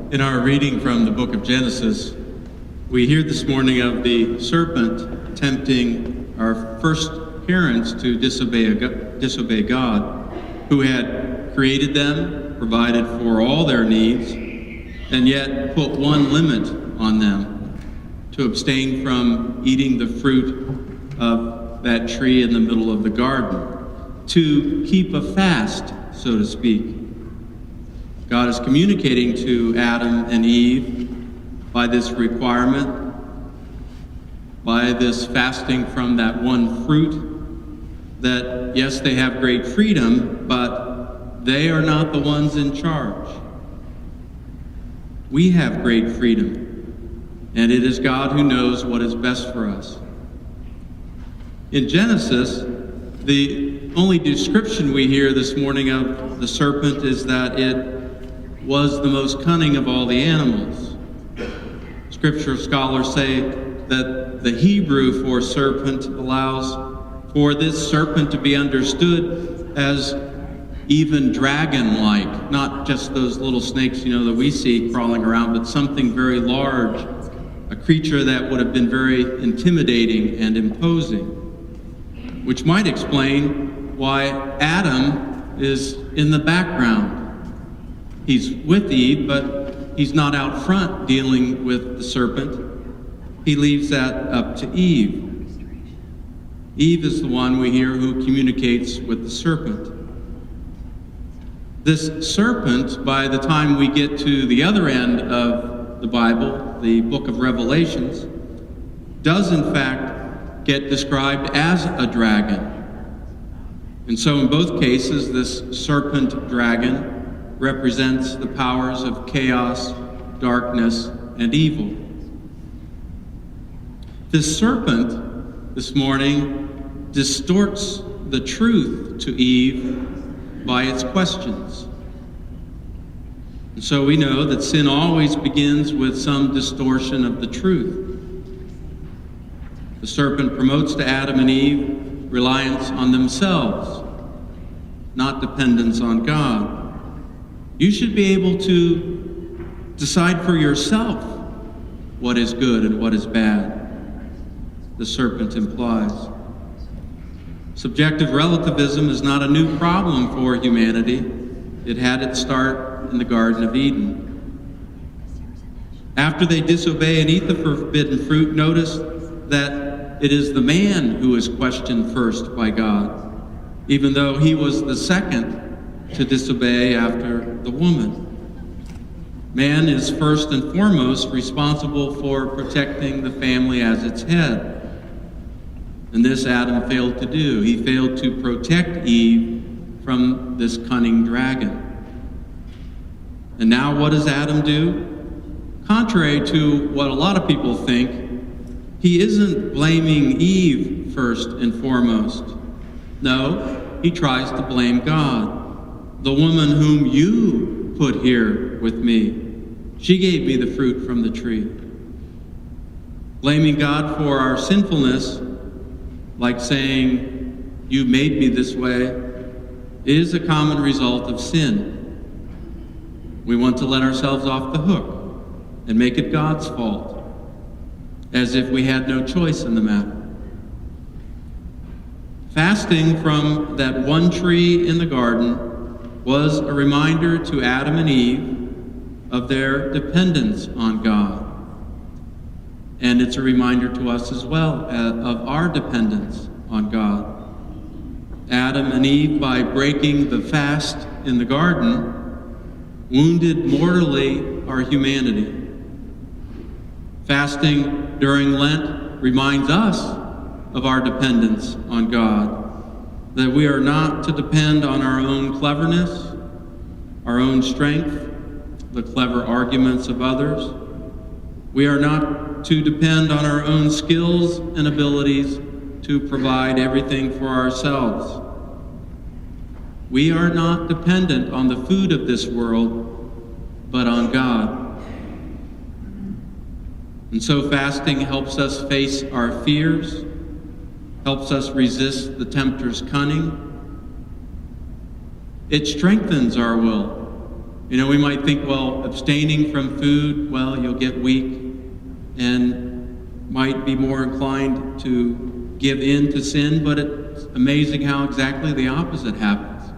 In our reading from the book of Genesis, we hear this morning of the serpent tempting our first parents to disobey God, who had created them, provided for all their needs, and yet put one limit on them: to abstain from eating the fruit of that tree in the middle of the garden, to keep a fast, so to speak. God is communicating to Adam and Eve by this requirement, by this fasting from that one fruit, that yes, they have great freedom, but they are not the ones in charge. We have great freedom, and it is God who knows what is best for us. In Genesis, the only description we hear this morning of the serpent is that it was the most cunning of all the animals. Scripture scholars say that the Hebrew for serpent allows for this serpent to be understood as even dragon-like, not just those little snakes, that we see crawling around, but something very large, a creature that would have been very intimidating and imposing, which might explain why Adam is in the background. He's with Eve, but he's not out front dealing with the serpent. He leaves that up to Eve. Eve is the one we hear who communicates with the serpent. This serpent, by the time we get to the other end of the Bible, the book of Revelations, does in fact get described as a dragon. And so in both cases, this serpent dragon represents the powers of chaos, darkness, and evil. This serpent this morning distorts the truth to Eve by its questions. And so we know that sin always begins with some distortion of the truth. The serpent promotes to Adam and Eve reliance on themselves, not dependence on God. You should be able to decide for yourself what is good and what is bad, the serpent implies. Subjective relativism is not a new problem for humanity. It had its start in the Garden of Eden. After they disobey and eat the forbidden fruit, notice that it is the man who is questioned first by God, even though he was the second to disobey after the woman. Man is first and foremost responsible for protecting the family as its head. And this Adam failed to do. He failed to protect Eve from this cunning dragon. And now what does Adam do? Contrary to what a lot of people think, he isn't blaming Eve first and foremost. No, he tries to blame God. The woman whom you put here with me, she gave me the fruit from the tree. Blaming God for our sinfulness, like saying, you made me this way, is a common result of sin. We want to let ourselves off the hook and make it God's fault, as if we had no choice in the matter. Fasting from that one tree in the garden was a reminder to Adam and Eve of their dependence on God. And it's a reminder to us as well of our dependence on God. Adam and Eve, by breaking the fast in the garden, wounded mortally our humanity. Fasting during Lent reminds us of our dependence on God, that we are not to depend on our own cleverness, our own strength, the clever arguments of others. We are not to depend on our own skills and abilities to provide everything for ourselves. We are not dependent on the food of this world, but on God. And so fasting helps us face our fears, helps us resist the tempter's cunning. It strengthens our will. You know, we might think, well, abstaining from food, well, you'll get weak and might be more inclined to give in to sin, but it's amazing how exactly the opposite happens.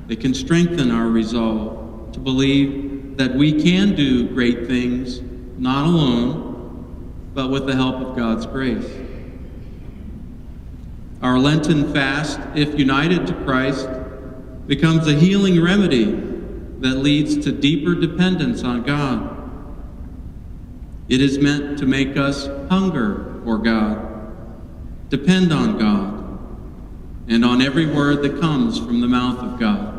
It can strengthen our resolve to believe that we can do great things, not alone, but with the help of God's grace. Our Lenten fast, if united to Christ, becomes a healing remedy that leads to deeper dependence on God. It is meant to make us hunger for God, depend on God, and on every word that comes from the mouth of God.